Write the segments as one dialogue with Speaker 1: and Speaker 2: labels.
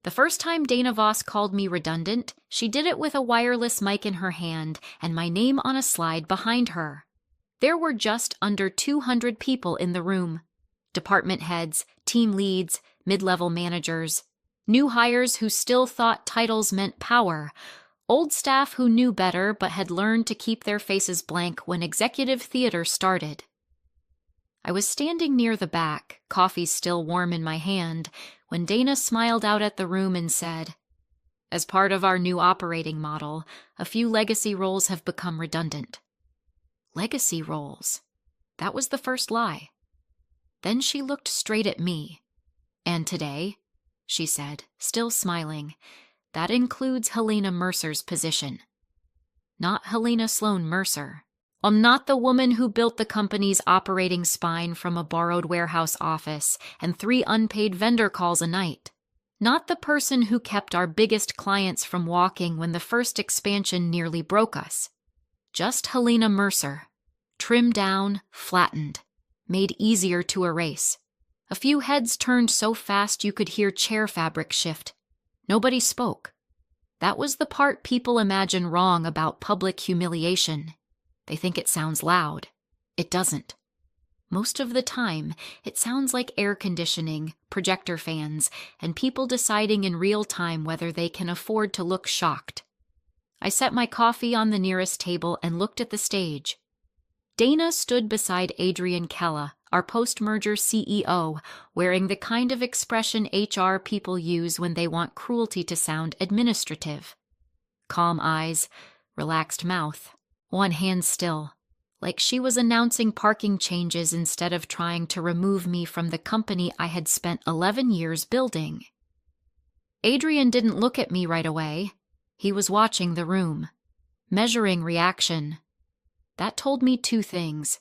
Speaker 1: The first time Dana Voss called me redundant, she did it with a wireless mic in her hand and my name on a slide behind her. There were just under 200 people in the room. Department heads, team leads, mid-level managers, new hires who still thought titles meant power, old staff who knew better but had learned to keep their faces blank when executive theater started. I was standing near the back, coffee still warm in my hand, when Dana smiled out at the room and said, "As part of our new operating model, a few legacy roles have become redundant." Legacy roles. That was the first lie. Then she looked straight at me. "And today," she said, still smiling, "that includes Helena Mercer's position." Not Helena Sloan Mercer. Not the woman who built the company's operating spine from a borrowed warehouse office and 3 unpaid vendor calls a night. Not the person who kept our biggest clients from walking when the first expansion nearly broke us. Just Helena Mercer. Trimmed down, flattened, made easier to erase. A few heads turned so fast you could hear chair fabric shift. Nobody spoke. That was the part people imagine wrong about public humiliation. They think it sounds loud. It doesn't. Most of the time, it sounds like air conditioning, projector fans, and people deciding in real time whether they can afford to look shocked. I set my coffee on the nearest table and looked at the stage. Dana stood beside Adrian Kella, our post-merger CEO, wearing the kind of expression HR people use when they want cruelty to sound administrative. Calm eyes, relaxed mouth, one hand still, like she was announcing parking changes instead of trying to remove me from the company I had spent 11 years building. Adrian didn't look at me right away. He was watching the room, measuring reaction. That told me 2 things.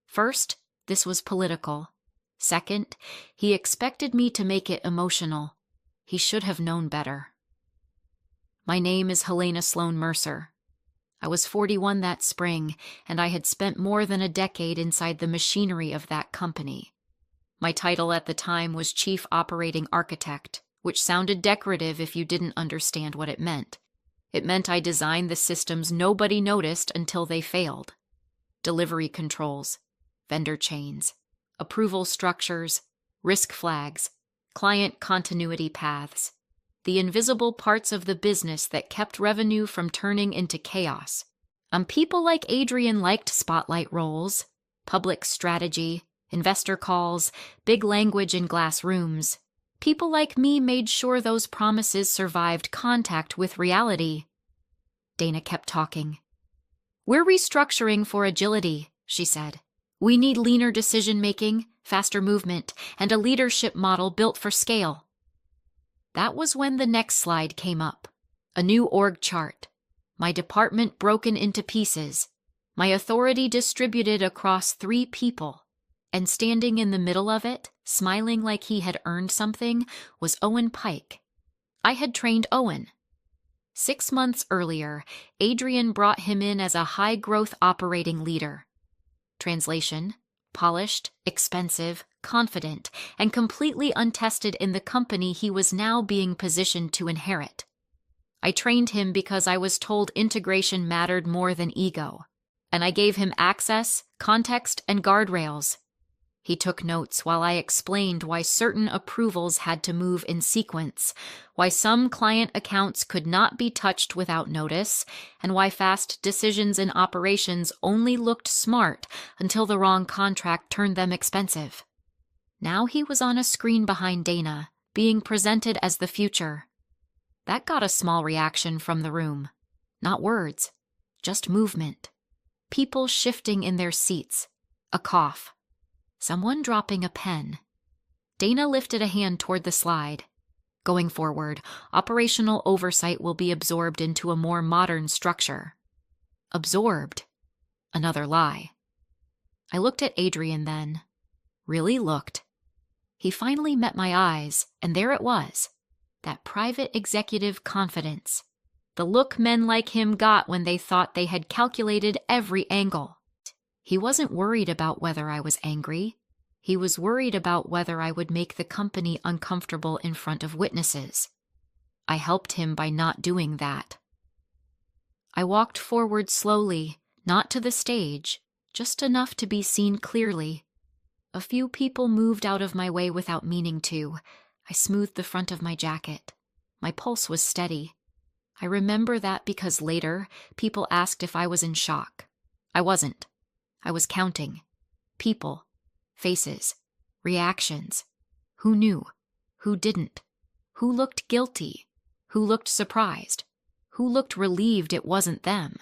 Speaker 1: First, this was political. Second, he expected me to make it emotional. He should have known better. My name is Helena Sloan Mercer. I was 41 that spring, and I had spent more than a decade inside the machinery of that company. My title at the time was Chief Operating Architect, which sounded decorative if you didn't understand what it meant. It meant I designed the systems nobody noticed until they failed. Delivery controls, vendor chains, approval structures, risk flags, client continuity paths, the invisible parts of the business that kept revenue from turning into chaos. People like Adrian liked spotlight roles, public strategy, investor calls, big language in glass rooms. People like me made sure those promises survived contact with reality. Dana kept talking. "We're restructuring for agility," she said. "We need leaner decision-making, faster movement, and a leadership model built for scale." That was when the next slide came up. A new org chart. My department broken into pieces. My authority distributed across 3 people. And standing in the middle of it, smiling like he had earned something, was Owen Pike. I had trained Owen. 6 months earlier, Adrian brought him in as a high-growth operating leader. Translation: polished, expensive, confident, and completely untested in the company he was now being positioned to inherit. I trained him because I was told integration mattered more than ego, and I gave him access, context, and guardrails. He took notes while I explained why certain approvals had to move in sequence, why some client accounts could not be touched without notice, and why fast decisions in operations only looked smart until the wrong contract turned them expensive. Now he was on a screen behind Dana, being presented as the future. That got a small reaction from the room. Not words, just movement. People shifting in their seats. A cough. Someone dropping a pen. Dana lifted a hand toward the slide. Going forward, operational oversight will be absorbed into a more modern structure. Absorbed. Another lie. I looked at Adrian then. Really looked. He finally met my eyes, and there it was. That private executive confidence. The look men like him got when they thought they had calculated every angle. He wasn't worried about whether I was angry. He was worried about whether I would make the company uncomfortable in front of witnesses. I helped him by not doing that. I walked forward slowly, not to the stage, just enough to be seen clearly. A few people moved out of my way without meaning to. I smoothed the front of my jacket. My pulse was steady. I remember that because later, people asked if I was in shock. I wasn't. I was counting. People. Faces. Reactions. Who knew? Who didn't? Who looked guilty? Who looked surprised? Who looked relieved it wasn't them?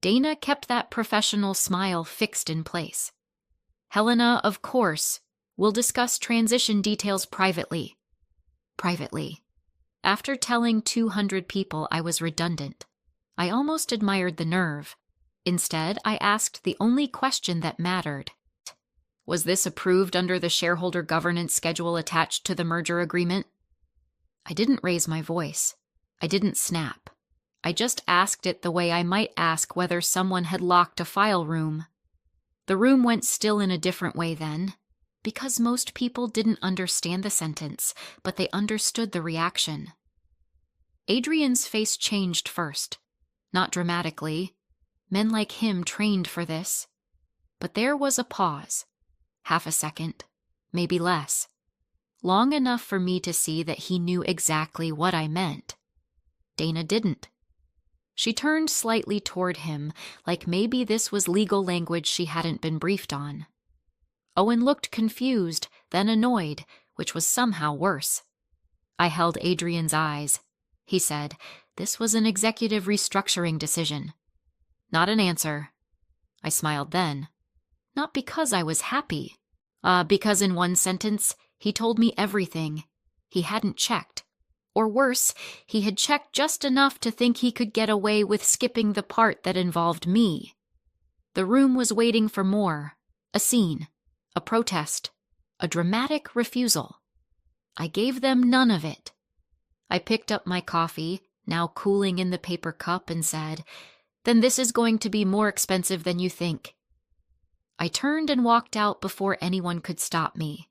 Speaker 1: Dana kept that professional smile fixed in place. Helena, of course, we'll discuss transition details privately. Privately. After telling 200 people I was redundant, I almost admired the nerve. Instead, I asked the only question that mattered. Was this approved under the shareholder governance schedule attached to the merger agreement? I didn't raise my voice. I didn't snap. I just asked it the way I might ask whether someone had locked a file room. The room went still in a different way then, because most people didn't understand the sentence, but they understood the reaction. Adrian's face changed first. Not dramatically. Men like him trained for this. But there was a pause. Half a second. Maybe less. Long enough for me to see that he knew exactly what I meant. Dana didn't. She turned slightly toward him, like maybe this was legal language she hadn't been briefed on. Owen looked confused, then annoyed, which was somehow worse. I held Adrian's eyes. He said, "This was an executive restructuring decision." Not an answer. I smiled then. Not because I was happy. Because in one sentence, he told me everything. He hadn't checked. Or worse, he had checked just enough to think he could get away with skipping the part that involved me. The room was waiting for more. A scene. A protest. A dramatic refusal. I gave them none of it. I picked up my coffee, now cooling in the paper cup, and said, "Then this is going to be more expensive than you think." I turned and walked out before anyone could stop me.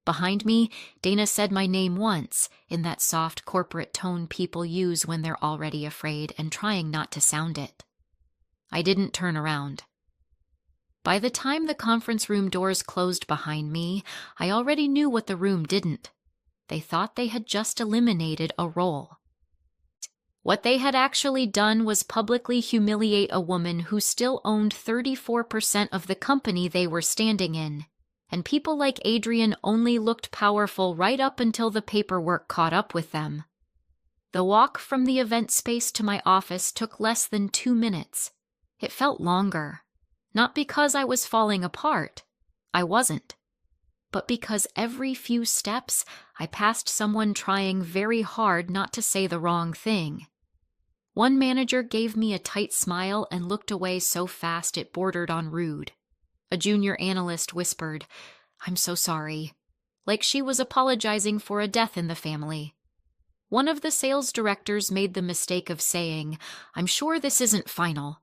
Speaker 1: Behind me, Dana said my name once, in that soft corporate tone people use when they're already afraid and trying not to sound it. I didn't turn around. By the time the conference room doors closed behind me, I already knew what the room didn't. They thought they had just eliminated a role. What they had actually done was publicly humiliate a woman who still owned 34% of the company they were standing in. And people like Adrian only looked powerful right up until the paperwork caught up with them. The walk from the event space to my office took less than 2 minutes. It felt longer. Not because I was falling apart. I wasn't. But because every few steps I passed someone trying very hard not to say the wrong thing. One manager gave me a tight smile and looked away so fast it bordered on rude. A junior analyst whispered, "I'm so sorry," like she was apologizing for a death in the family. One of the sales directors made the mistake of saying, "I'm sure this isn't final,"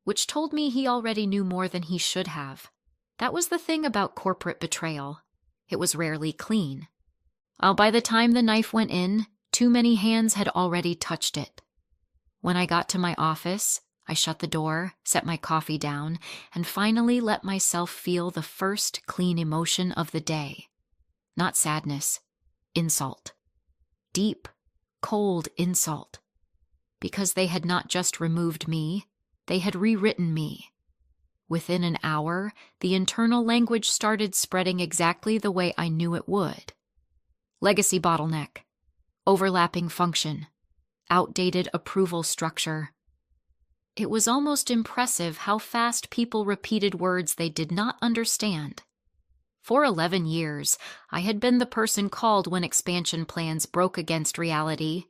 Speaker 1: which told me he already knew more than he should have. That was the thing about corporate betrayal. It was rarely clean. By the time the knife went in, too many hands had already touched it. When I got to my office, I shut the door, set my coffee down, and finally let myself feel the first clean emotion of the day. Not sadness. Insult. Deep, cold insult. Because they had not just removed me, they had rewritten me. Within an hour, the internal language started spreading exactly the way I knew it would. Legacy bottleneck. Overlapping function. Outdated approval structure. It was almost impressive how fast people repeated words they did not understand. For 11 years, I had been the person called when expansion plans broke against reality.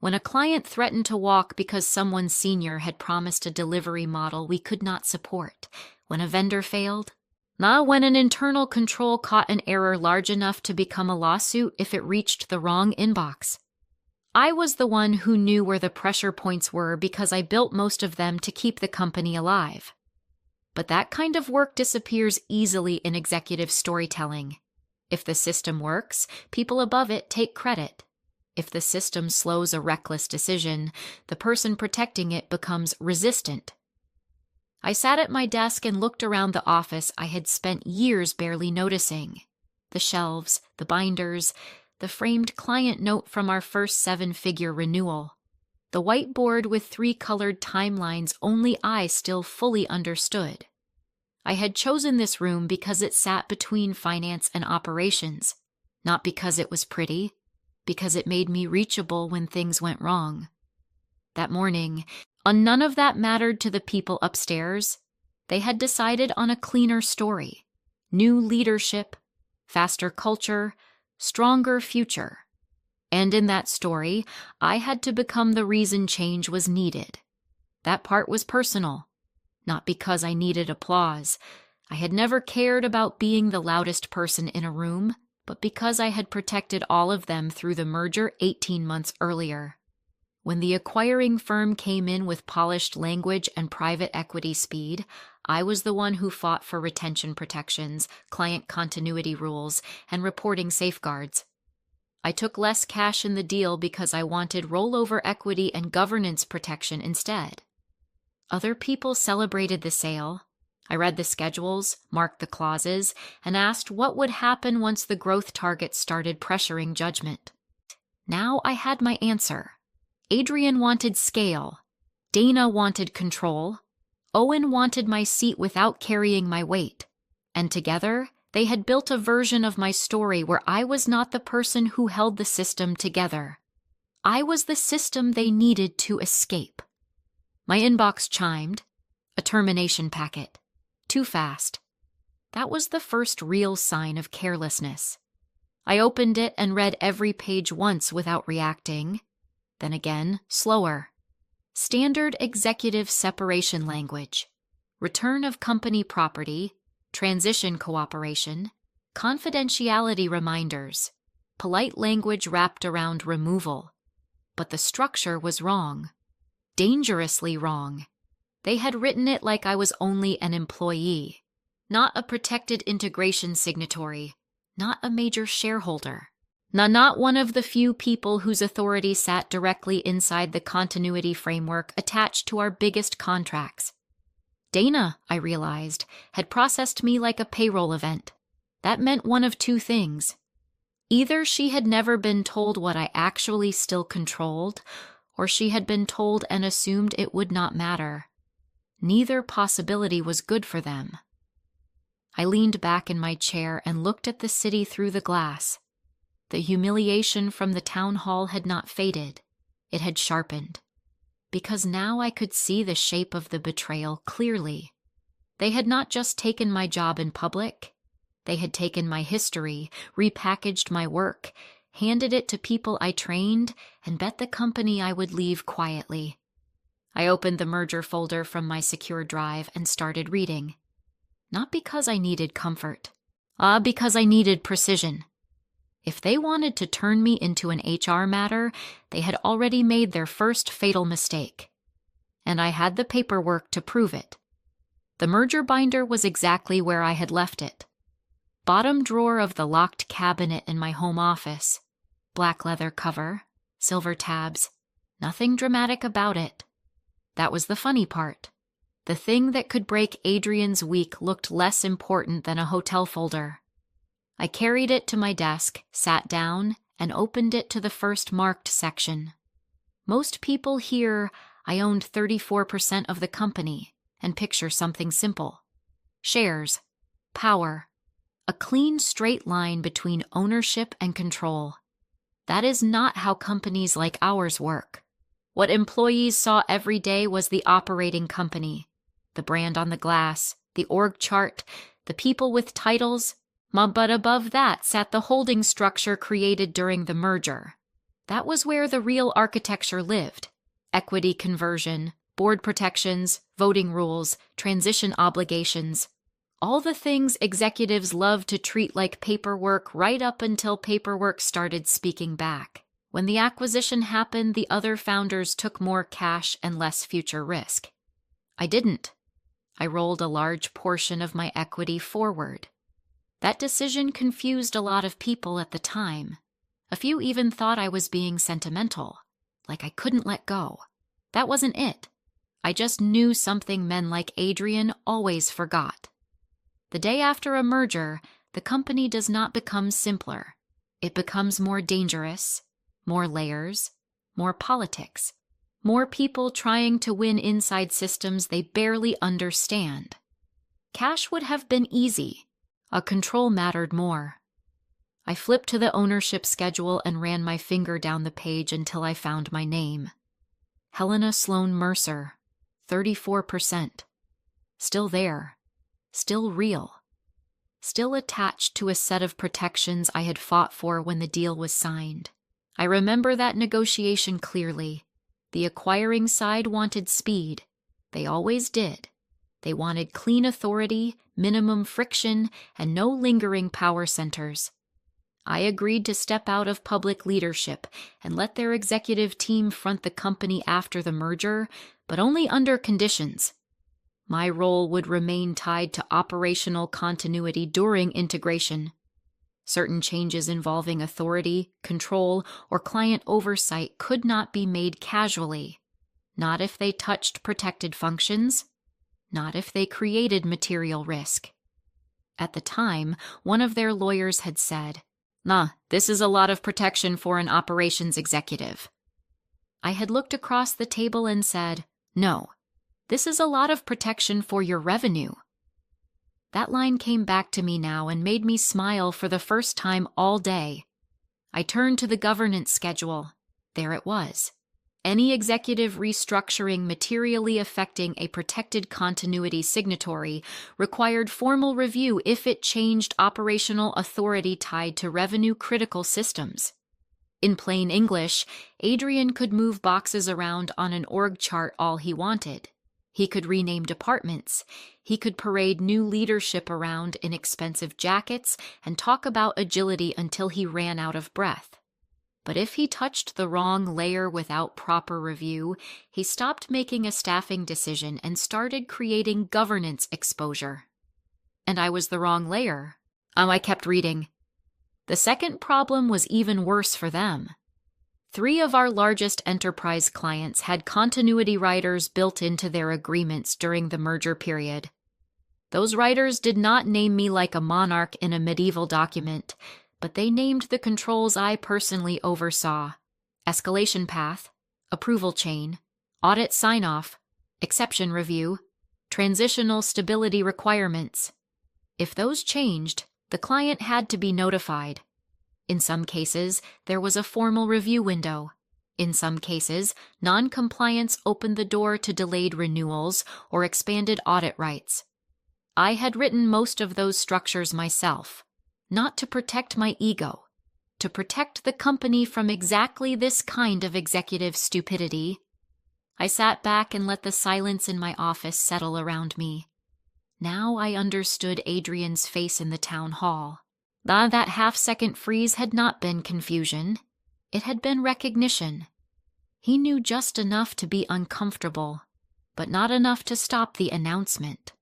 Speaker 1: When a client threatened to walk because someone senior had promised a delivery model we could not support. When a vendor failed. When an internal control caught an error large enough to become a lawsuit if it reached the wrong inbox. I was the one who knew where the pressure points were because I built most of them to keep the company alive. But that kind of work disappears easily in executive storytelling. If the system works, people above it take credit. If the system slows a reckless decision, the person protecting it becomes resistant. I sat at my desk and looked around the office I had spent years barely noticing. The shelves, the binders, the framed client note from our first 7-figure renewal, the whiteboard with 3 colored timelines only I still fully understood. I had chosen this room because it sat between finance and operations, not because it was pretty, because it made me reachable when things went wrong. That morning, none of that mattered to the people upstairs. They had decided on a cleaner story, new leadership, faster culture, stronger future. And in that story, I had to become the reason change was needed. That part was personal, not because I needed applause. I had never cared about being the loudest person in a room, but because I had protected all of them through the merger 18 months earlier. When the acquiring firm came in with polished language and private equity speed, I was the one who fought for retention protections, client continuity rules, and reporting safeguards. I took less cash in the deal because I wanted rollover equity and governance protection instead. Other people celebrated the sale. I read the schedules, marked the clauses, and asked what would happen once the growth targets started pressuring judgment. Now I had my answer. Adrian wanted scale. Dana wanted control. Owen wanted my seat without carrying my weight. And together, they had built a version of my story where I was not the person who held the system together. I was the system they needed to escape. My inbox chimed. A termination packet. Too fast. That was the first real sign of carelessness. I opened it and read every page once without reacting. Then again, slower. Standard executive separation language. Return of company property. Transition cooperation. Confidentiality reminders. Polite language wrapped around removal. But the structure was wrong. Dangerously wrong. They had written it like I was only an employee, not a protected integration signatory, not a major shareholder, not one of the few people whose authority sat directly inside the continuity framework attached to our biggest contracts. Dana, I realized, had processed me like a payroll event. That meant one of 2 things. Either she had never been told what I actually still controlled, or she had been told and assumed it would not matter. Neither possibility was good for them. I leaned back in my chair and looked at the city through the glass. The humiliation from the town hall had not faded. It had sharpened. Because now I could see the shape of the betrayal clearly. They had not just taken my job in public. They had taken my history, repackaged my work, handed it to people I trained, and bet the company I would leave quietly. I opened the merger folder from my secure drive and started reading. Not because I needed comfort, because I needed precision. If they wanted to turn me into an HR matter, they had already made their first fatal mistake. And I had the paperwork to prove it. The merger binder was exactly where I had left it. Bottom drawer of the locked cabinet in my home office. Black leather cover, silver tabs, nothing dramatic about it. That was the funny part. The thing that could break Adrian's week looked less important than a hotel folder. I carried it to my desk, sat down, and opened it to the first marked section. Most people hear I owned 34% of the company and picture something simple. Shares, power, a clean straight line between ownership and control. That is not how companies like ours work. What employees saw every day was the operating company, the brand on the glass, the org chart, the people with titles, but above that sat the holding structure created during the merger. That was where the real architecture lived. Equity conversion, board protections, voting rules, transition obligations. All the things executives love to treat like paperwork right up until paperwork started speaking back. When the acquisition happened, the other founders took more cash and less future risk. I didn't. I rolled a large portion of my equity forward. That decision confused a lot of people at the time. A few even thought I was being sentimental, like I couldn't let go. That wasn't it. I just knew something men like Adrian always forgot. The day after a merger, the company does not become simpler. It becomes more dangerous, more layers, more politics, more people trying to win inside systems they barely understand. Cash would have been easy. A control mattered more. I flipped to the ownership schedule and ran my finger down the page until I found my name. Helena Sloan Mercer, 34%. Still there. Still real. Still attached to a set of protections I had fought for when the deal was signed. I remember that negotiation clearly. The acquiring side wanted speed. They always did. They wanted clean authority, minimum friction, and no lingering power centers. I agreed to step out of public leadership and let their executive team front the company after the merger, but only under conditions. My role would remain tied to operational continuity during integration. Certain changes involving authority, control, or client oversight could not be made casually. Not if they touched protected functions. Not if they created material risk. At the time, one of their lawyers had said, "Nah, this is a lot of protection for an operations executive." I had looked across the table and said, "No, this is a lot of protection for your revenue." That line came back to me now and made me smile for the first time all day. I turned to the governance schedule. There it was. Any executive restructuring materially affecting a protected continuity signatory required formal review if it changed operational authority tied to revenue-critical systems. In plain English, Adrian could move boxes around on an org chart all he wanted. He could rename departments. He could parade new leadership around in expensive jackets and talk about agility until he ran out of breath. But if he touched the wrong layer without proper review, he stopped making a staffing decision and started creating governance exposure. And I was the wrong layer. I kept reading. The second problem was even worse for them. 3 of our largest enterprise clients had continuity riders built into their agreements during the merger period. Those riders did not name me like a monarch in a medieval document, but they named the controls I personally oversaw: escalation path, approval chain, audit sign-off, exception review, transitional stability requirements. If those changed, the client had to be notified. In some cases, there was a formal review window. In some cases, non-compliance opened the door to delayed renewals or expanded audit rights. I had written most of those structures myself, not to protect my ego, to protect the company from exactly this kind of executive stupidity. I sat back and let the silence in my office settle around me. Now I understood Adrian's face in the town hall. That half-second freeze had not been confusion. It had been recognition. He knew just enough to be uncomfortable, but not enough to stop the announcement,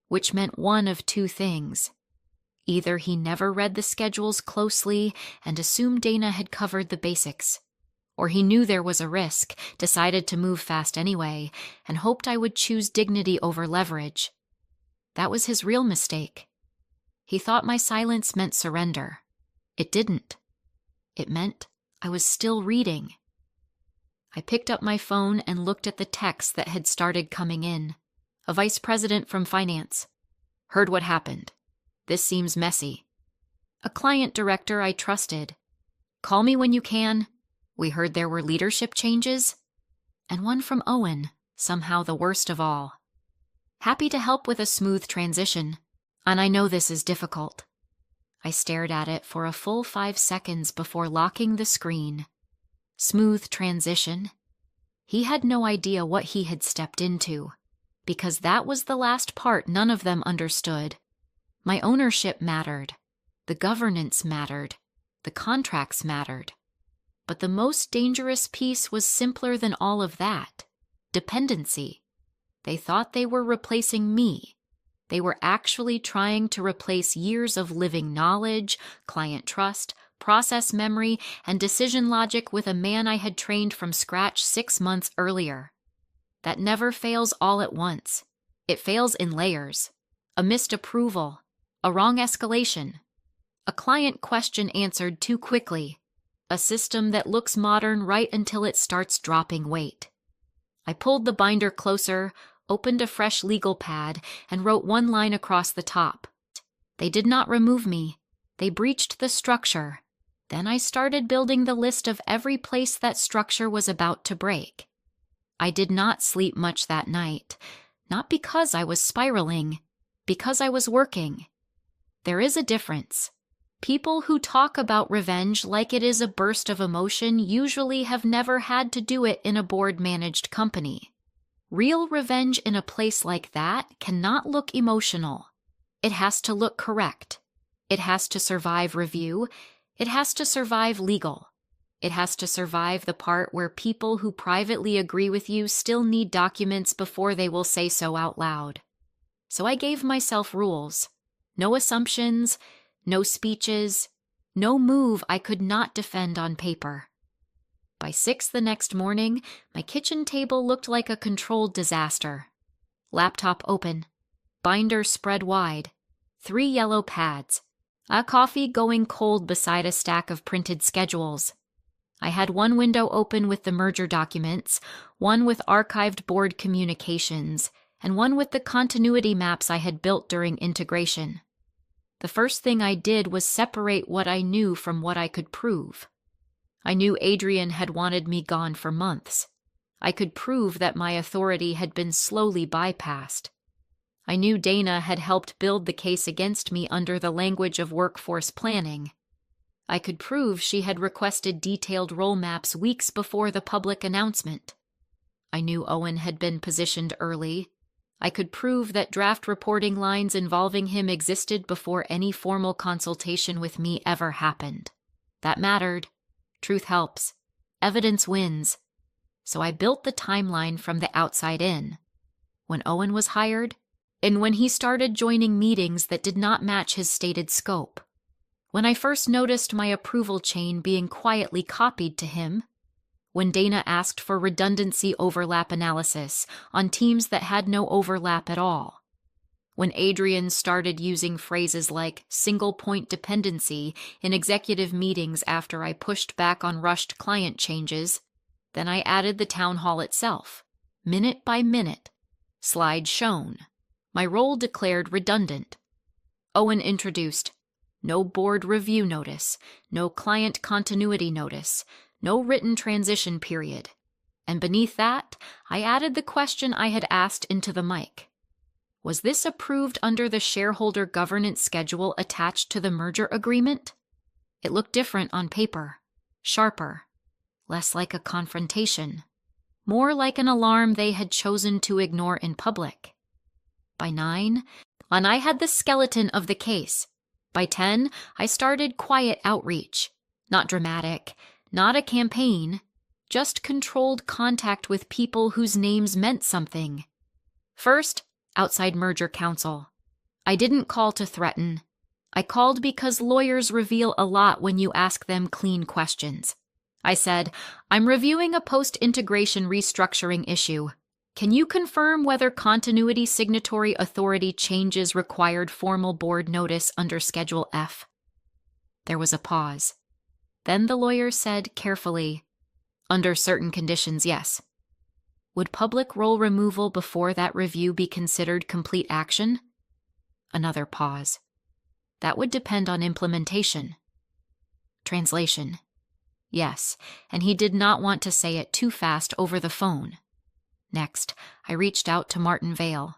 Speaker 1: which meant one of 2 things. Either he never read the schedules closely and assumed Dana had covered the basics, or he knew there was a risk, decided to move fast anyway, and hoped I would choose dignity over leverage. That was his real mistake. He thought my silence meant surrender. It didn't. It meant I was still reading. I picked up my phone and looked at the texts that had started coming in. A vice president from finance. Heard what happened. This seems messy. A client director I trusted. Call me when you can. We heard there were leadership changes. And one from Owen, somehow the worst of all. Happy to help with a smooth transition. And I know this is difficult. I stared at it for a full 5 seconds before locking the screen. Smooth transition. He had no idea what he had stepped into, because that was the last part none of them understood. My ownership mattered. The governance mattered. The contracts mattered. But the most dangerous piece was simpler than all of that. Dependency. They thought they were replacing me. They were actually trying to replace years of living knowledge, client trust, process memory, and decision logic with a man I had trained from scratch 6 months earlier. That never fails all at once. It fails in layers. A missed approval, a wrong escalation, a client question answered too quickly, a system that looks modern right until it starts dropping weight. I pulled the binder closer, opened a fresh legal pad, and wrote one line across the top. They did not remove me. They breached the structure. Then I started building the list of every place that structure was about to break. I did not sleep much that night, not because I was spiraling, because I was working. There is a difference. People who talk about revenge like it is a burst of emotion usually have never had to do it in a board-managed company. Real revenge in a place like that cannot look emotional. It has to look correct. It has to survive review. It has to survive legal. It has to survive the part where people who privately agree with you still need documents before they will say so out loud. So I gave myself rules. No assumptions, no speeches, no move I could not defend on paper. By 6 the next morning, my kitchen table looked like a controlled disaster. Laptop open, binder spread wide, 3 yellow pads, a coffee going cold beside a stack of printed schedules. I had one window open with the merger documents, one with archived board communications, and one with the continuity maps I had built during integration. The first thing I did was separate what I knew from what I could prove. I knew Adrian had wanted me gone for months. I could prove that my authority had been slowly bypassed. I knew Dana had helped build the case against me under the language of workforce planning. I could prove she had requested detailed role maps weeks before the public announcement. I knew Owen had been positioned early. I could prove that draft reporting lines involving him existed before any formal consultation with me ever happened. That mattered. Truth helps. Evidence wins. So I built the timeline from the outside in. When Owen was hired, and when he started joining meetings that did not match his stated scope. When I first noticed my approval chain being quietly copied to him. When Dana asked for redundancy overlap analysis on teams that had no overlap at all. When Adrian started using phrases like single point dependency in executive meetings after I pushed back on rushed client changes, then I added the town hall itself, minute by minute, slide shown, my role declared redundant. Owen introduced no board review notice, no client continuity notice, no written transition period, and beneath that, I added the question I had asked into the mic. Was this approved under the shareholder governance schedule attached to the merger agreement? It looked different on paper, sharper, less like a confrontation, more like an alarm they had chosen to ignore in public. By 9, and I had the skeleton of the case. By 10, I started quiet outreach, not dramatic, not a campaign, just controlled contact with people whose names meant something. First, outside merger counsel. I didn't call to threaten. I called because lawyers reveal a lot when you ask them clean questions. I said, I'm reviewing a post-integration restructuring issue. Can you confirm whether continuity signatory authority changes required formal board notice under Schedule F? There was a pause. Then the lawyer said carefully, under certain conditions, yes. Would public role removal before that review be considered complete action? Another pause. That would depend on implementation. Translation. Yes, and he did not want to say it too fast over the phone. Next, I reached out to Martin Vale.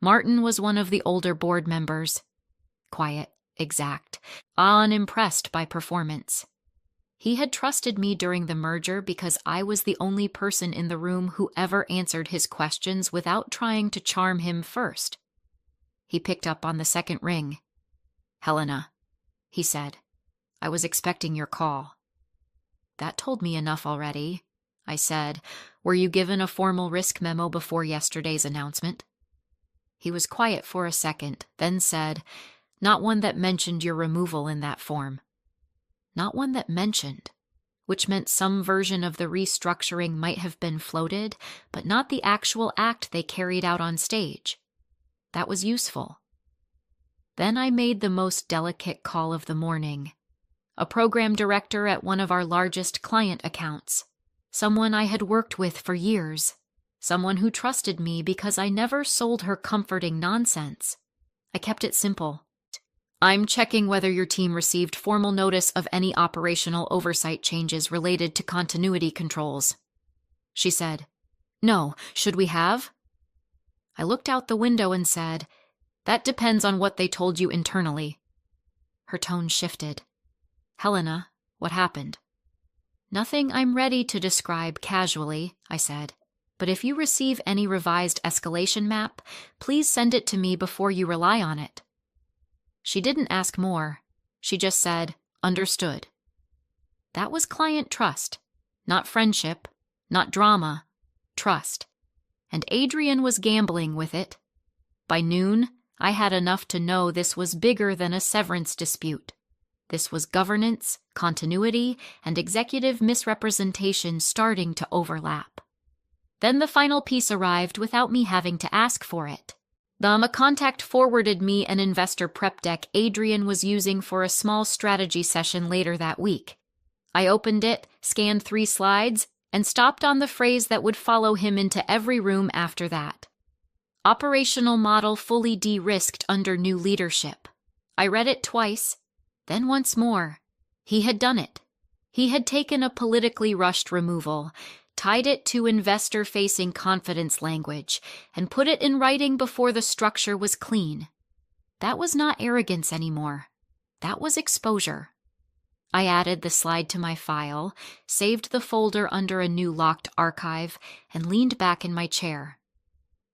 Speaker 1: Martin was one of the older board members. Quiet, exact, unimpressed by performance. He had trusted me during the merger because I was the only person in the room who ever answered his questions without trying to charm him first. He picked up on the second ring. Helena, he said, I was expecting your call. That told me enough already, I said. Were you given a formal risk memo before yesterday's announcement? He was quiet for a second, then said, not one that mentioned your removal in that form. not one that mentioned, which meant some version of the restructuring might have been floated, but not the actual act they carried out on stage. That was useful. Then I made the most delicate call of the morning. A program director at one of our largest client accounts. Someone I had worked with for years. Someone who trusted me because I never sold her comforting nonsense. I kept it simple. I'm checking whether your team received formal notice of any operational oversight changes related to continuity controls. She said, No, should we have? I looked out the window and said, That depends on what they told you internally. Her tone shifted. Helena, what happened? Nothing I'm ready to describe casually, I said. But if you receive any revised escalation map, please send it to me before you rely on it. She didn't ask more. She just said, Understood. That was client trust. Not friendship, not drama, trust. And Adrian was gambling with it. By noon, I had enough to know this was bigger than a severance dispute. This was governance, continuity, and executive misrepresentation starting to overlap. Then the final piece arrived without me having to ask for it. A contact forwarded me an investor prep deck Adrian was using for a small strategy session later that week. I opened it, scanned 3 slides, and stopped on the phrase that would follow him into every room after that. Operational model fully de-risked under new leadership. I read it twice, then once more. He had done it. He had taken a politically rushed removal, tied it to investor-facing confidence language, and put it in writing before the structure was clean. That was not arrogance anymore. That was exposure. I added the slide to my file, saved the folder under a new locked archive, and leaned back in my chair.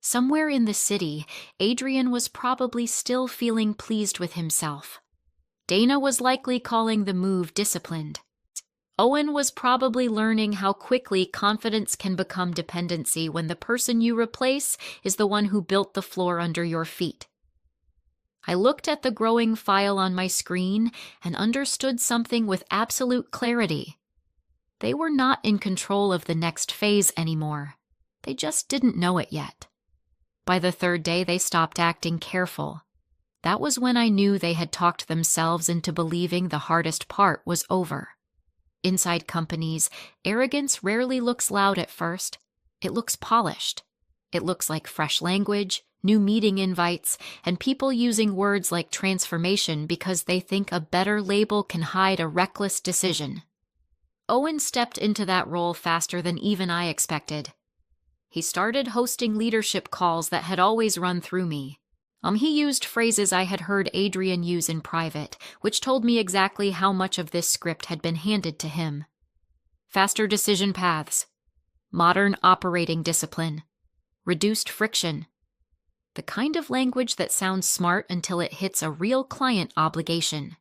Speaker 1: Somewhere in the city, Adrian was probably still feeling pleased with himself. Dana was likely calling the move disciplined. Owen was probably learning how quickly confidence can become dependency when the person you replace is the one who built the floor under your feet. I looked at the growing file on my screen and understood something with absolute clarity. They were not in control of the next phase anymore. They just didn't know it yet. By the 3rd day, they stopped acting careful. That was when I knew they had talked themselves into believing the hardest part was over. Inside companies, arrogance rarely looks loud at first. It looks polished. It looks like fresh language, new meeting invites, and people using words like transformation because they think a better label can hide a reckless decision. Owen stepped into that role faster than even I expected. He started hosting leadership calls that had always run through me. He used phrases I had heard Adrian use in private, which told me exactly how much of this script had been handed to him. Faster decision paths, modern operating discipline, reduced friction. The kind of language that sounds smart until it hits a real client obligation.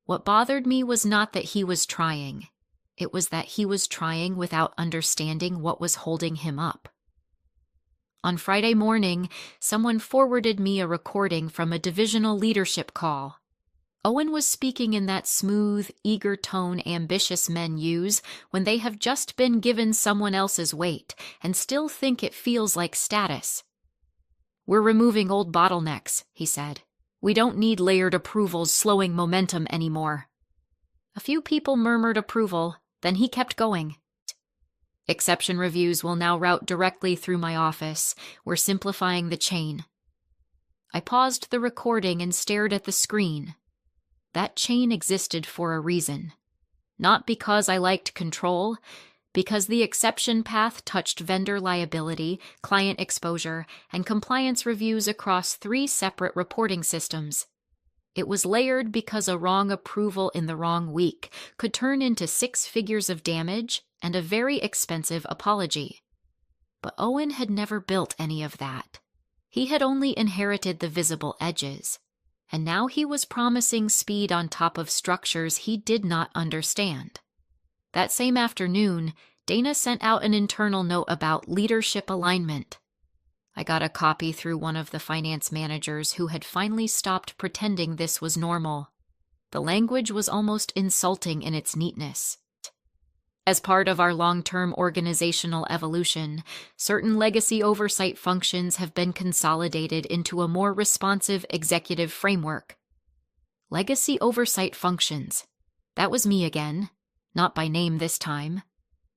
Speaker 1: What bothered me was not that he was trying. It was that he was trying without understanding what was holding him up. On Friday morning, someone forwarded me a recording from a divisional leadership call. Owen was speaking in that smooth, eager tone ambitious men use when they have just been given someone else's weight and still think it feels like status. We're removing old bottlenecks, he said. We don't need layered approvals slowing momentum anymore. A few people murmured approval, then he kept going. Exception reviews will now route directly through my office. We're simplifying the chain. I paused the recording and stared at the screen. That chain existed for a reason. Not because I liked control, because the exception path touched vendor liability, client exposure, and compliance reviews across 3 separate reporting systems. It was layered because a wrong approval in the wrong week could turn into 6 figures of damage and a very expensive apology. But Owen had never built any of that. He had only inherited the visible edges, and now he was promising speed on top of structures he did not understand. That same afternoon, Dana sent out an internal note about leadership alignment. I got a copy through one of the finance managers who had finally stopped pretending this was normal. The language was almost insulting in its neatness. As part of our long-term organizational evolution, certain legacy oversight functions have been consolidated into a more responsive executive framework. Legacy oversight functions. That was me again, not by name this time.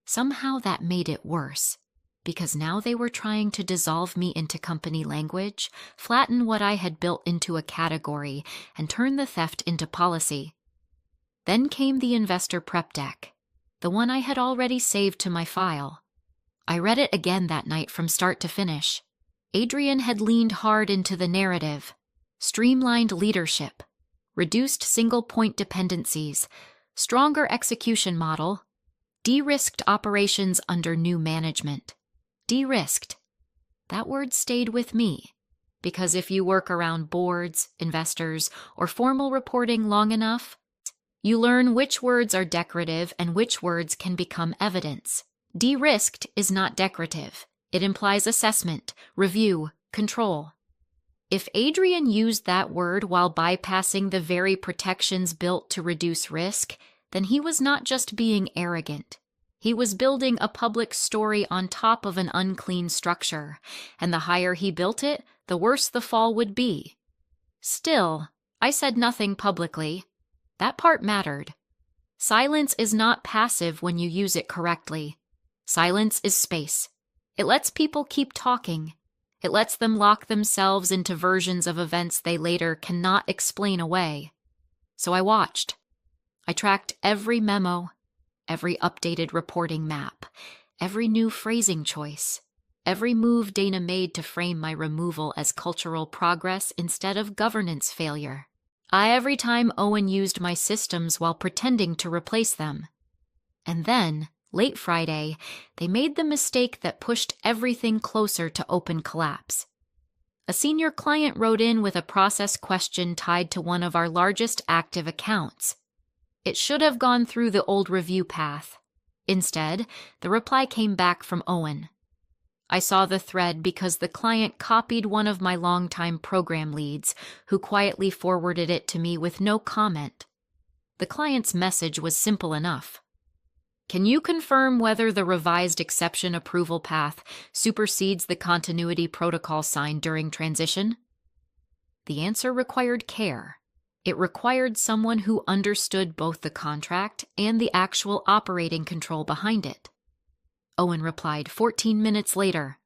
Speaker 1: Somehow that made it worse, because now they were trying to dissolve me into company language, flatten what I had built into a category, and turn the theft into policy. Then came the investor prep deck, the one I had already saved to my file. I read it again that night from start to finish. Adrian had leaned hard into the narrative, streamlined leadership, reduced single-point dependencies, stronger execution model, de-risked operations under new management. De-risked. That word stayed with me, because if you work around boards, investors, or formal reporting long enough, you learn which words are decorative and which words can become evidence. De-risked is not decorative. It implies assessment, review, control. If Adrian used that word while bypassing the very protections built to reduce risk, then he was not just being arrogant. He was building a public story on top of an unclean structure, and the higher he built it, the worse the fall would be. Still, I said nothing publicly. That part mattered. Silence is not passive when you use it correctly. Silence is space. It lets people keep talking. It lets them lock themselves into versions of events they later cannot explain away. So I watched. I tracked every memo, every updated reporting map, every new phrasing choice, every move Dana made to frame my removal as cultural progress instead of governance failure. Every time Owen used my systems while pretending to replace them. And then, late Friday, they made the mistake that pushed everything closer to open collapse. A senior client wrote in with a process question tied to one of our largest active accounts. It should have gone through the old review path. Instead, the reply came back from Owen. I saw the thread because the client copied one of my longtime program leads, who quietly forwarded it to me with no comment. The client's message was simple enough. Can you confirm whether the revised exception approval path supersedes the continuity protocol signed during transition? The answer required care. It required someone who understood both the contract and the actual operating control behind it. Owen replied 14 minutes later.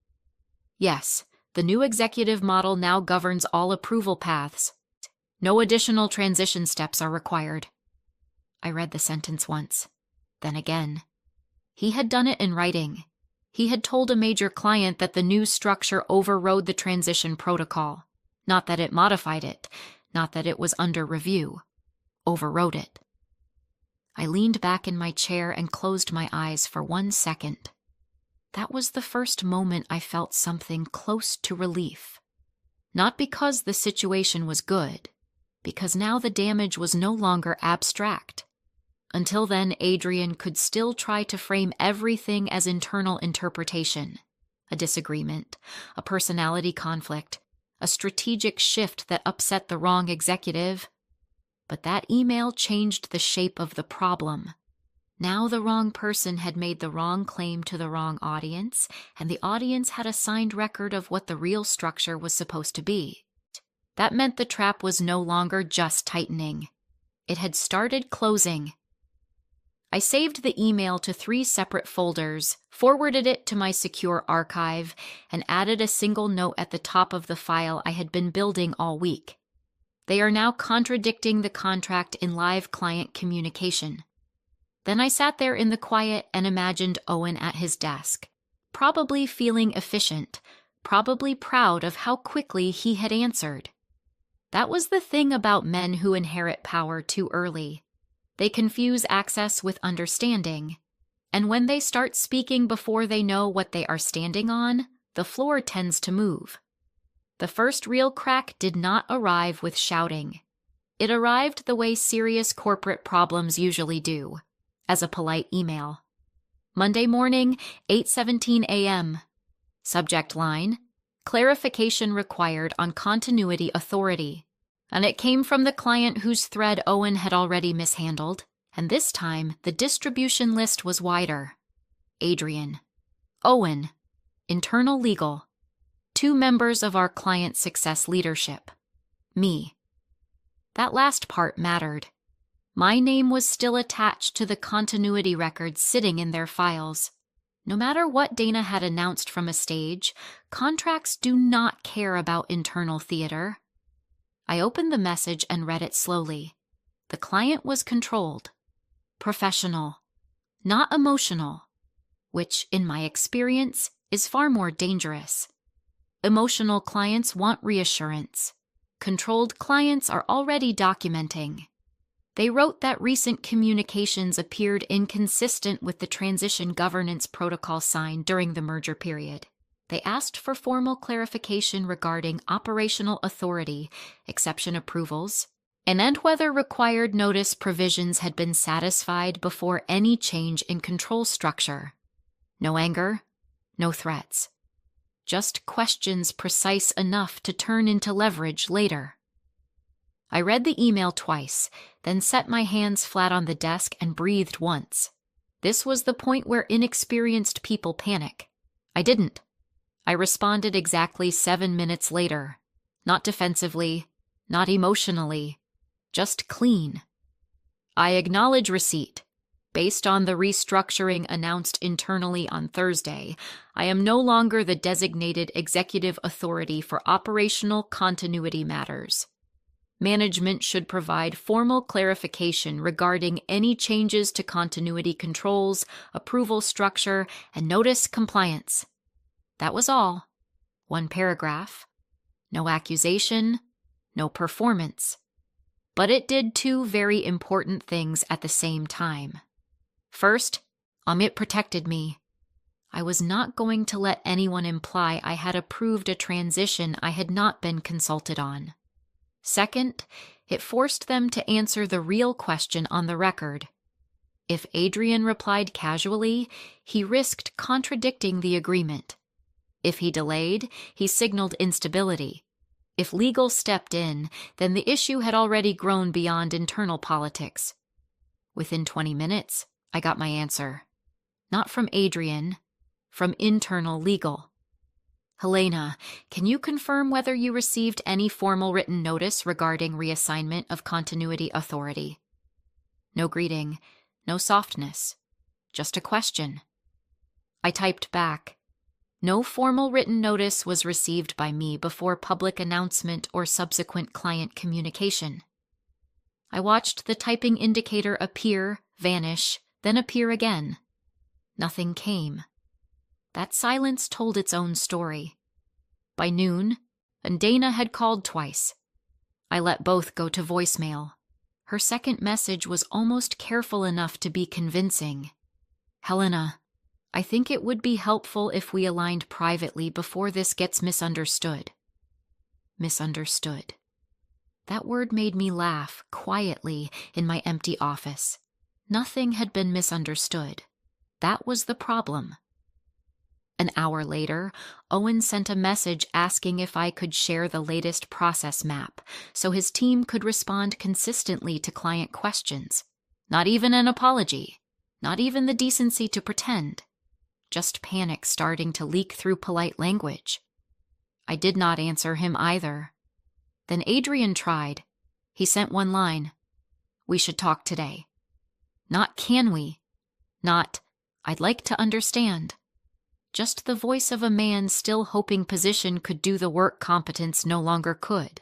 Speaker 1: Yes, the new executive model now governs all approval paths. No additional transition steps are required. I read the sentence once, then again. He had done it in writing. He had told a major client that the new structure overrode the transition protocol. Not that it modified it, not that it was under review. Overrode it. I leaned back in my chair and closed my eyes for 1 second. That was the first moment I felt something close to relief. Not because the situation was good, because now the damage was no longer abstract. Until then, Adrian could still try to frame everything as internal interpretation. A disagreement, a personality conflict, a strategic shift that upset the wrong executive. But that email changed the shape of the problem. Now the wrong person had made the wrong claim to the wrong audience, and the audience had a signed record of what the real structure was supposed to be. That meant the trap was no longer just tightening. It had started closing. I saved the email to 3 separate folders, forwarded it to my secure archive, and added a single note at the top of the file I had been building all week. They are now contradicting the contract in live client communication. Then I sat there in the quiet and imagined Owen at his desk, probably feeling efficient, probably proud of how quickly he had answered. That was the thing about men who inherit power too early. They confuse access with understanding, and when they start speaking before they know what they are standing on, the floor tends to move. The first real crack did not arrive with shouting. It arrived the way serious corporate problems usually do, as a polite email. Monday morning, 8:17 a.m. Subject line, clarification required on continuity authority. And it came from the client whose thread Owen had already mishandled, and this time the distribution list was wider. Adrian. Owen. Internal Legal. 2 members of our client success leadership. Me. That last part mattered. My name was still attached to the continuity records sitting in their files. No matter what Dana had announced from a stage, contracts do not care about internal theater. I opened the message and read it slowly. The client was controlled, professional, not emotional, which, in my experience, is far more dangerous. Emotional clients want reassurance. Controlled clients are already documenting. They wrote that recent communications appeared inconsistent with the transition governance protocol signed during the merger period. They asked for formal clarification regarding operational authority, exception approvals, and whether required notice provisions had been satisfied before any change in control structure. No anger, no threats. Just questions precise enough to turn into leverage later. I read the email twice, then set my hands flat on the desk and breathed once. This was the point where inexperienced people panic. I didn't. I responded exactly 7 minutes later. Not defensively, not emotionally, just clean. I acknowledge receipt. Based on the restructuring announced internally on Thursday, I am no longer the designated executive authority for operational continuity matters. Management should provide formal clarification regarding any changes to continuity controls, approval structure, and notice compliance. That was all. 1 paragraph. No accusation, no performance. But it did 2 very important things at the same time. First, Amit protected me. I was not going to let anyone imply I had approved a transition I had not been consulted on. Second, it forced them to answer the real question on the record. If Adrian replied casually, he risked contradicting the agreement. If he delayed, he signaled instability. If legal stepped in, then the issue had already grown beyond internal politics. Within 20 minutes, I got my answer. Not from Adrian, from internal legal. Helena, can you confirm whether you received any formal written notice regarding reassignment of continuity authority? No greeting, no softness, just a question. I typed back. No formal written notice was received by me before public announcement or subsequent client communication. I watched the typing indicator appear, vanish, then appear again. Nothing came. That silence told its own story. By noon, and Dana had called twice. I let both go to voicemail. Her second message was almost careful enough to be convincing. Helena, I think it would be helpful if we aligned privately before this gets misunderstood. Misunderstood. That word made me laugh quietly in my empty office. Nothing had been misunderstood. That was the problem. An hour later, Owen sent a message asking if I could share the latest process map so his team could respond consistently to client questions. Not even an apology. Not even the decency to pretend. Just panic starting to leak through polite language. I did not answer him either. Then Adrian tried. He sent 1 line. We should talk today. Not can we. Not, I'd like to understand. Just the voice of a man still hoping position could do the work competence no longer could.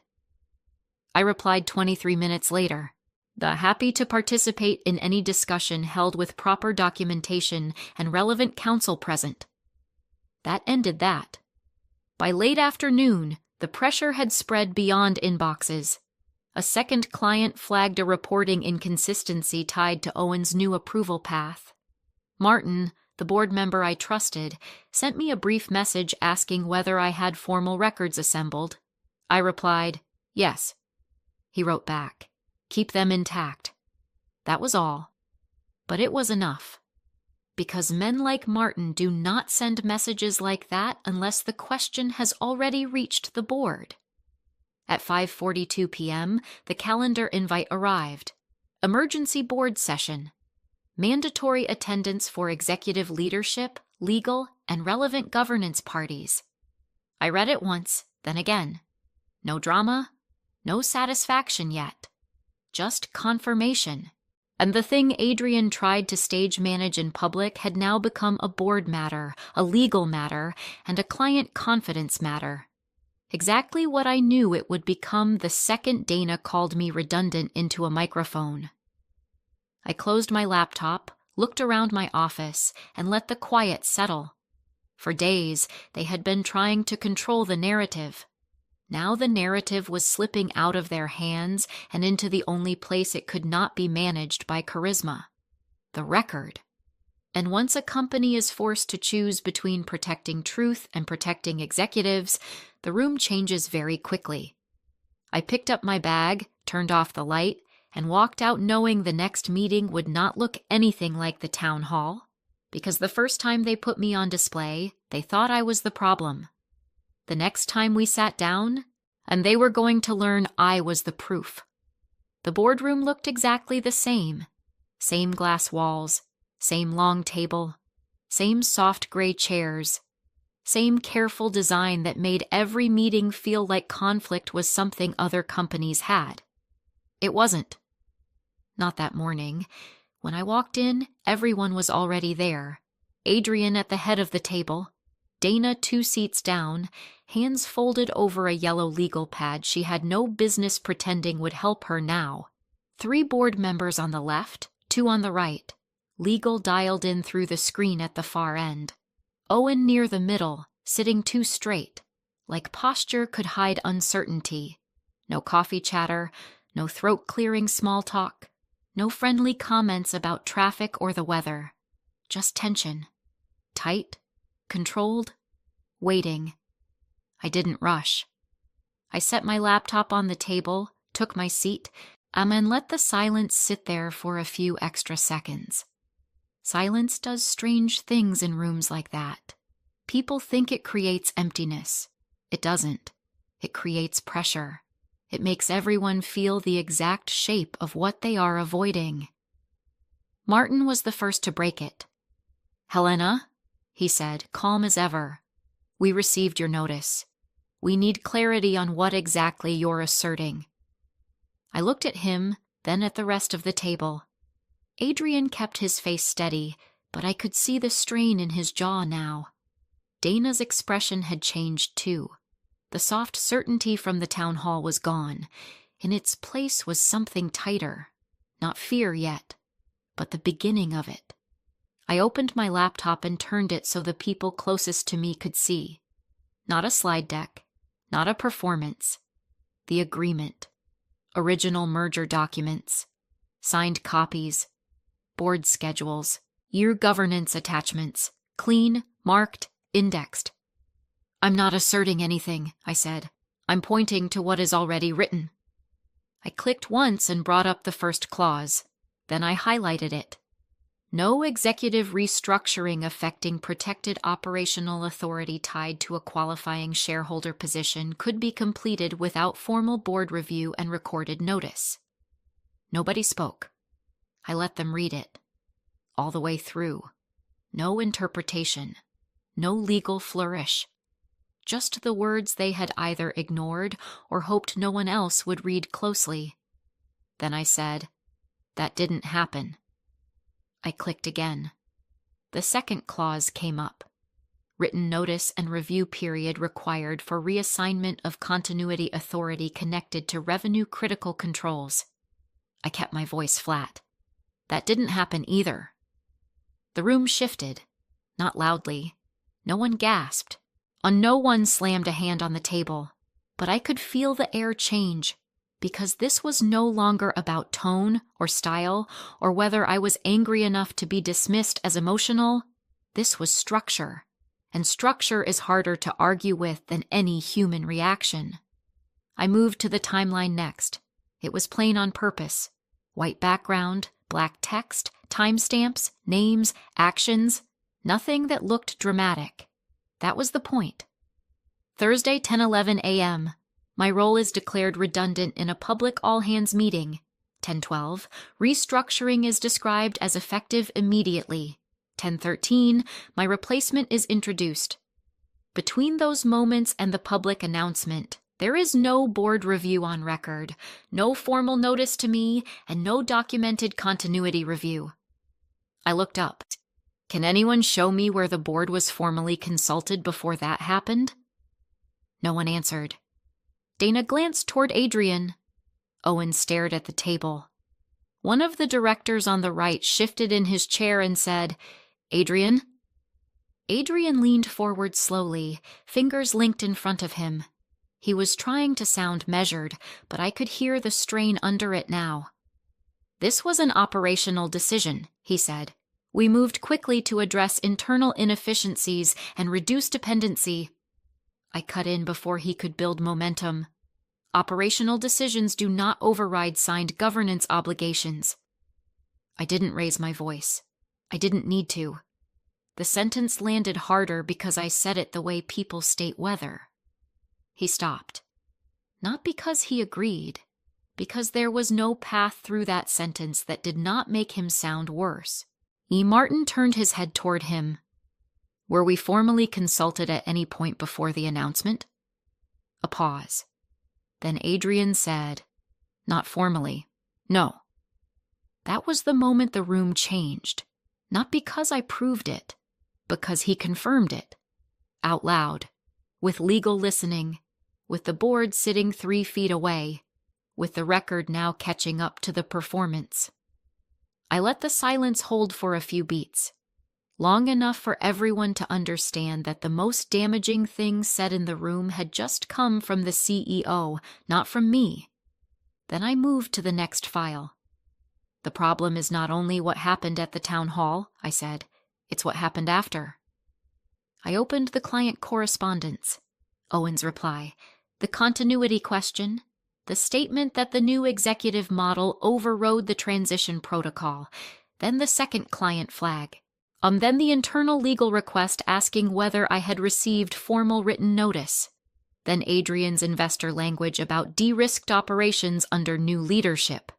Speaker 1: I replied 23 minutes later. The happy to participate in any discussion held with proper documentation and relevant counsel present. That ended that. By late afternoon, the pressure had spread beyond inboxes. A second client flagged a reporting inconsistency tied to Owen's new approval path. Martin, the board member I trusted, sent me a brief message asking whether I had formal records assembled. I replied, yes. He wrote back, keep them intact. That was all. But it was enough. Because men like Martin do not send messages like that unless the question has already reached the board. At 5:42 p.m., the calendar invite arrived. Emergency board session. Mandatory attendance for executive leadership, legal, and relevant governance parties. I read it once, then again. No drama, no satisfaction yet. Just confirmation. And the thing Adrian tried to stage manage in public had now become a board matter, a legal matter, and a client confidence matter. Exactly what I knew it would become the second Dana called me redundant into a microphone. I closed my laptop, looked around my office, and let the quiet settle. For days, they had been trying to control the narrative. Now the narrative was slipping out of their hands and into the only place it could not be managed by charisma: the record. And once a company is forced to choose between protecting truth and protecting executives, the room changes very quickly. I picked up my bag, turned off the light, and walked out knowing the next meeting would not look anything like the town hall, because the first time they put me on display, they thought I was the problem. The next time we sat down, and they were going to learn I was the proof. The boardroom looked exactly the same. Same glass walls, same long table, same soft gray chairs, same careful design that made every meeting feel like conflict was something other companies had. It wasn't. Not that morning. When I walked in, everyone was already there. Adrian at the head of the table, Dana 2 seats down, hands folded over a yellow legal pad she had no business pretending would help her now. 3 board members on the left, 2 on the right. Legal dialed in through the screen at the far end. Owen near the middle, sitting too straight, like posture could hide uncertainty. No coffee chatter, no throat-clearing small talk, no friendly comments about traffic or the weather. Just tension. Tight, controlled, waiting. I didn't rush. I set my laptop on the table, took my seat, and let the silence sit there for a few extra seconds. Silence does strange things in rooms like that. People think it creates emptiness. It doesn't. It creates pressure. It makes everyone feel the exact shape of what they are avoiding. Martin was the first to break it. "Helena," he said, calm as ever, "we received your notice. We need clarity on what exactly you're asserting." I looked at him, then at the rest of the table. Adrian kept his face steady, but I could see the strain in his jaw now. Dana's expression had changed too. The soft certainty from the town hall was gone. In its place was something tighter. Not fear yet, but the beginning of it. I opened my laptop and turned it so the people closest to me could see. Not a slide deck, not a performance. The agreement. Original merger documents. Signed copies. Board schedules. Year governance attachments. Clean, marked, indexed. "I'm not asserting anything," I said. "I'm pointing to what is already written." I clicked once and brought up the first clause. Then I highlighted it. No executive restructuring affecting protected operational authority tied to a qualifying shareholder position could be completed without formal board review and recorded notice. Nobody spoke. I let them read it. All the way through. No interpretation. No legal flourish. Just the words they had either ignored or hoped no one else would read closely. Then I said, "That didn't happen." I clicked again. The second clause came up. Written notice and review period required for reassignment of continuity authority connected to revenue-critical controls. I kept my voice flat. That didn't happen either. The room shifted. Not loudly. No one gasped. No one slammed a hand on the table. But I could feel the air change, because this was no longer about tone or style or whether I was angry enough to be dismissed as emotional. This was structure, and structure is harder to argue with than any human reaction. I moved to the timeline next. It was plain on purpose. White background, black text, timestamps, names, actions, nothing that looked dramatic. That was the point. Thursday, 10:11 a.m. My role is declared redundant in a public all-hands meeting. 10:12. Restructuring is described as effective immediately. 10:13. My replacement is introduced. Between those moments and the public announcement, there is no board review on record, no formal notice to me, and no documented continuity review. I looked up. Can anyone show me where the board was formally consulted before that happened? No one answered. Dana glanced toward Adrian. Owen stared at the table. One of the directors on the right shifted in his chair and said, "Adrian?" Adrian leaned forward slowly, fingers linked in front of him. He was trying to sound measured, but I could hear the strain under it now. "This was an operational decision," he said. "We moved quickly to address internal inefficiencies and reduce dependency." I cut in before he could build momentum. "Operational decisions do not override signed governance obligations." I didn't raise my voice. I didn't need to. The sentence landed harder because I said it the way people state weather. He stopped. Not because he agreed, because there was no path through that sentence that did not make him sound worse. E. Martin turned his head toward him. "Were we formally consulted at any point before the announcement?" A pause. Then Adrian said, "Not formally. No." That was the moment the room changed. Not because I proved it, because he confirmed it. Out loud, with legal listening, with the board sitting 3 feet away, with the record now catching up to the performance. I let the silence hold for a few beats, long enough for everyone to understand that the most damaging thing said in the room had just come from the CEO, not from me. Then I moved to the next file. "The problem is not only what happened at the town hall," I said, "it's what happened after." I opened the client correspondence. Owen's reply, the continuity question, the statement that the new executive model overrode the transition protocol, then the second client flag, then the internal legal request asking whether I had received formal written notice, then Adrian's investor language about de-risked operations under new leadership.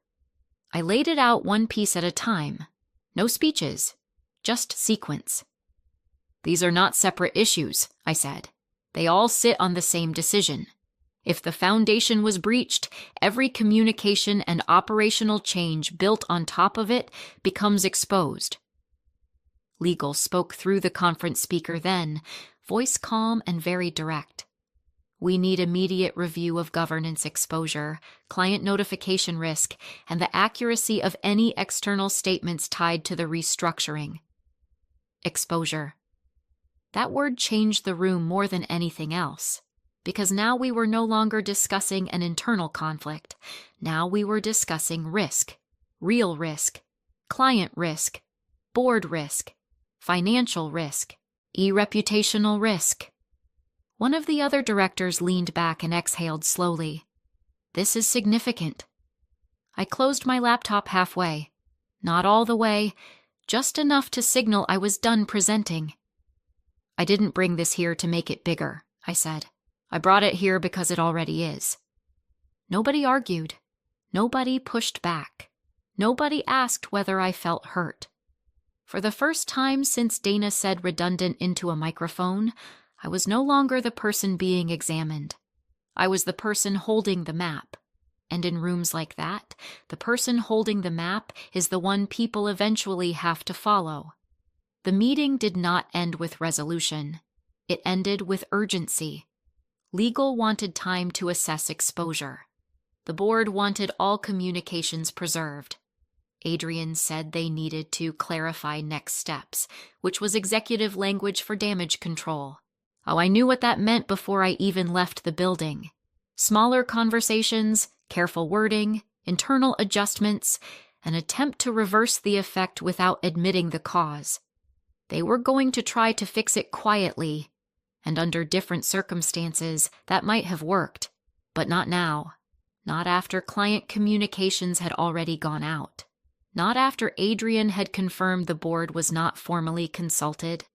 Speaker 1: I laid it out one piece at a time. No speeches, just sequence. "These are not separate issues," I said. "They all sit on the same decision. If the foundation was breached, every communication and operational change built on top of it becomes exposed." Legal spoke through the conference speaker then, voice calm and very direct. "We need immediate review of governance exposure, client notification risk, and the accuracy of any external statements tied to the restructuring." Exposure. That word changed the room more than anything else, because now we were no longer discussing an internal conflict. Now we were discussing risk, real risk, client risk, board risk, financial risk, reputational risk. One of the other directors leaned back and exhaled slowly. "This is significant." I closed my laptop halfway. Not all the way, just enough to signal I was done presenting. "I didn't bring this here to make it bigger," I said. "I brought it here because it already is." Nobody argued. Nobody pushed back. Nobody asked whether I felt hurt. For the first time since Dana said redundant into a microphone, I was no longer the person being examined. I was the person holding the map. And in rooms like that, the person holding the map is the one people eventually have to follow. The meeting did not end with resolution. It ended with urgency. Legal wanted time to assess exposure. The board wanted all communications preserved. Adrian said they needed to clarify next steps, which was executive language for damage control. Oh, I knew what that meant before I even left the building. Smaller conversations, careful wording, internal adjustments, an attempt to reverse the effect without admitting the cause. They were going to try to fix it quietly, and under different circumstances that might have worked, but not now. Not after client communications had already gone out. Not after Adrian had confirmed the board was not formally consulted.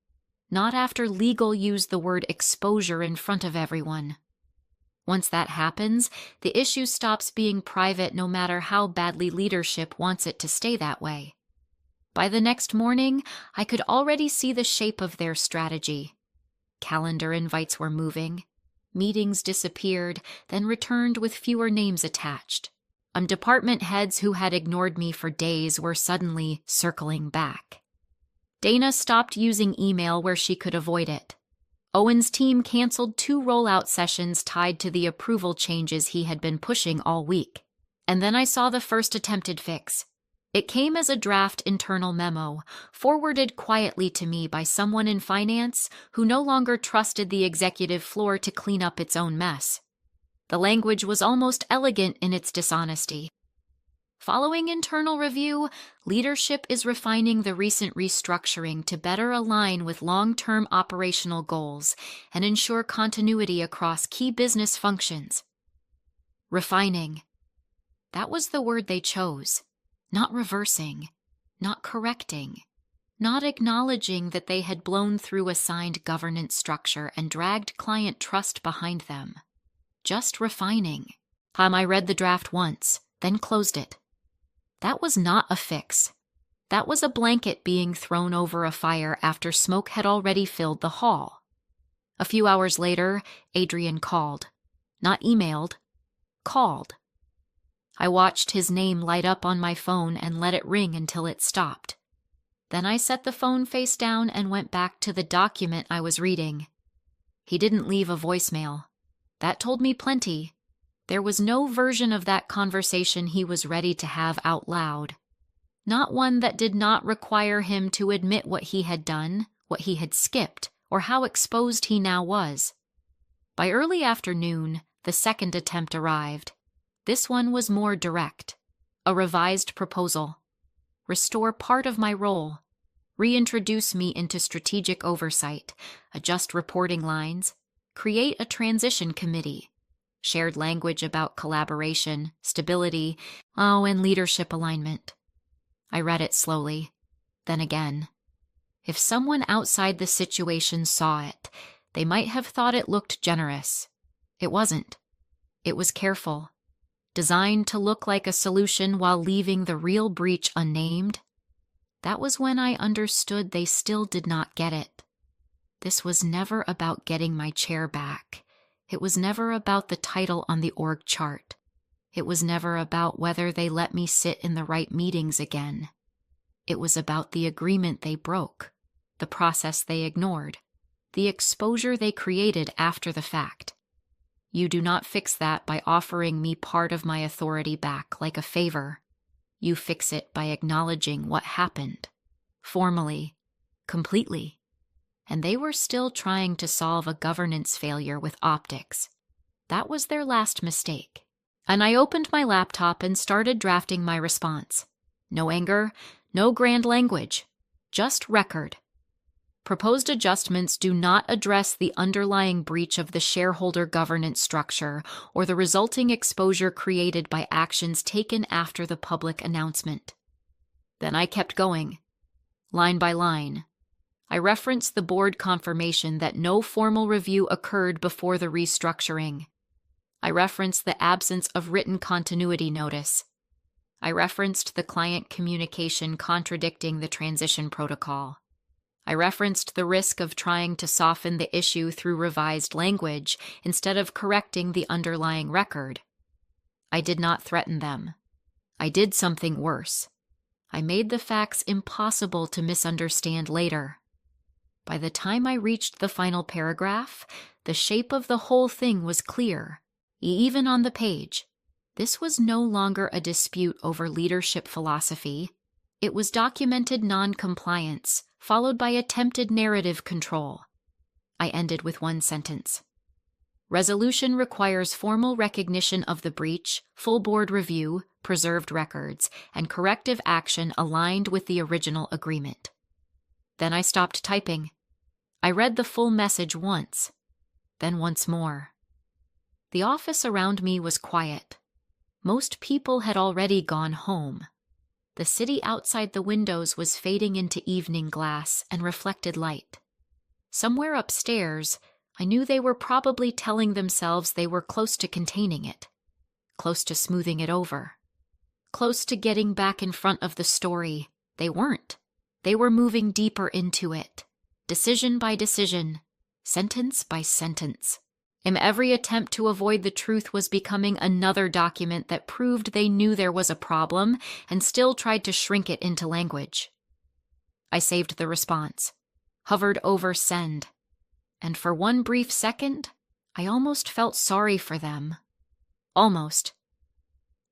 Speaker 1: Not after legal used the word exposure in front of everyone. Once that happens, the issue stops being private no matter how badly leadership wants it to stay that way. By the next morning, I could already see the shape of their strategy. Calendar invites were moving. Meetings disappeared, then returned with fewer names attached. Department heads who had ignored me for days were suddenly circling back. Dana stopped using email where she could avoid it. Owen's team canceled 2 rollout sessions tied to the approval changes he had been pushing all week. And then I saw the first attempted fix. It came as a draft internal memo, forwarded quietly to me by someone in finance who no longer trusted the executive floor to clean up its own mess. The language was almost elegant in its dishonesty. Following internal review, leadership is refining the recent restructuring to better align with long-term operational goals and ensure continuity across key business functions. Refining. That was the word they chose. Not reversing, not correcting, not acknowledging that they had blown through assigned governance structure and dragged client trust behind them. Just refining. I read the draft once, then closed it. That was not a fix. That was a blanket being thrown over a fire after smoke had already filled the hall. A few hours later, Adrian called. Not emailed, called. I watched his name light up on my phone and let it ring until it stopped. Then I set the phone face down and went back to the document I was reading. He didn't leave a voicemail. That told me plenty. There was no version of that conversation he was ready to have out loud. Not one that did not require him to admit what he had done, what he had skipped, or how exposed he now was. By early afternoon, the second attempt arrived. This one was more direct. A revised proposal. Restore part of my role. Reintroduce me into strategic oversight. Adjust reporting lines. Create a transition committee. Shared language about collaboration, stability, and leadership alignment. I read it slowly, then again. If someone outside the situation saw it, they might have thought it looked generous. It wasn't. It was careful. Designed to look like a solution while leaving the real breach unnamed. That was when I understood they still did not get it. This was never about getting my chair back. It was never about the title on the org chart. It was never about whether they let me sit in the right meetings again. It was about the agreement they broke, the process they ignored, the exposure they created after the fact. You do not fix that by offering me part of my authority back like a favor. You fix it by acknowledging what happened, formally, completely. And they were still trying to solve a governance failure with optics. That was their last mistake. And I opened my laptop and started drafting my response. No anger, no grand language, just record. Proposed adjustments do not address the underlying breach of the shareholder governance structure or the resulting exposure created by actions taken after the public announcement. Then I kept going, line by line. I referenced the board confirmation that no formal review occurred before the restructuring. I referenced the absence of written continuity notice. I referenced the client communication contradicting the transition protocol. I referenced the risk of trying to soften the issue through revised language instead of correcting the underlying record. I did not threaten them. I did something worse. I made the facts impossible to misunderstand later. By the time I reached the final paragraph, the shape of the whole thing was clear, even on the page. This was no longer a dispute over leadership philosophy. It was documented non-compliance, followed by attempted narrative control. I ended with one sentence. Resolution requires formal recognition of the breach, full board review, preserved records, and corrective action aligned with the original agreement. Then I stopped typing. I read the full message once, then once more. The office around me was quiet. Most people had already gone home. The city outside the windows was fading into evening glass and reflected light. Somewhere upstairs, I knew they were probably telling themselves they were close to containing it, close to smoothing it over, close to getting back in front of the story. They weren't. They were moving deeper into it, decision by decision, sentence by sentence. In every attempt to avoid the truth was becoming another document that proved they knew there was a problem and still tried to shrink it into language. I saved the response, hovered over send, and for one brief second, I almost felt sorry for them. Almost.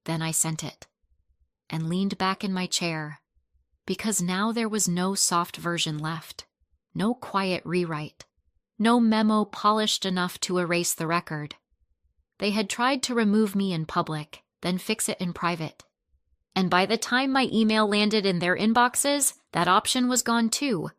Speaker 1: Then I sent it, and leaned back in my chair, because now there was no soft version left, no quiet rewrite, no memo polished enough to erase the record. They had tried to remove me in public, then fix it in private. And by the time my email landed in their inboxes, that option was gone too.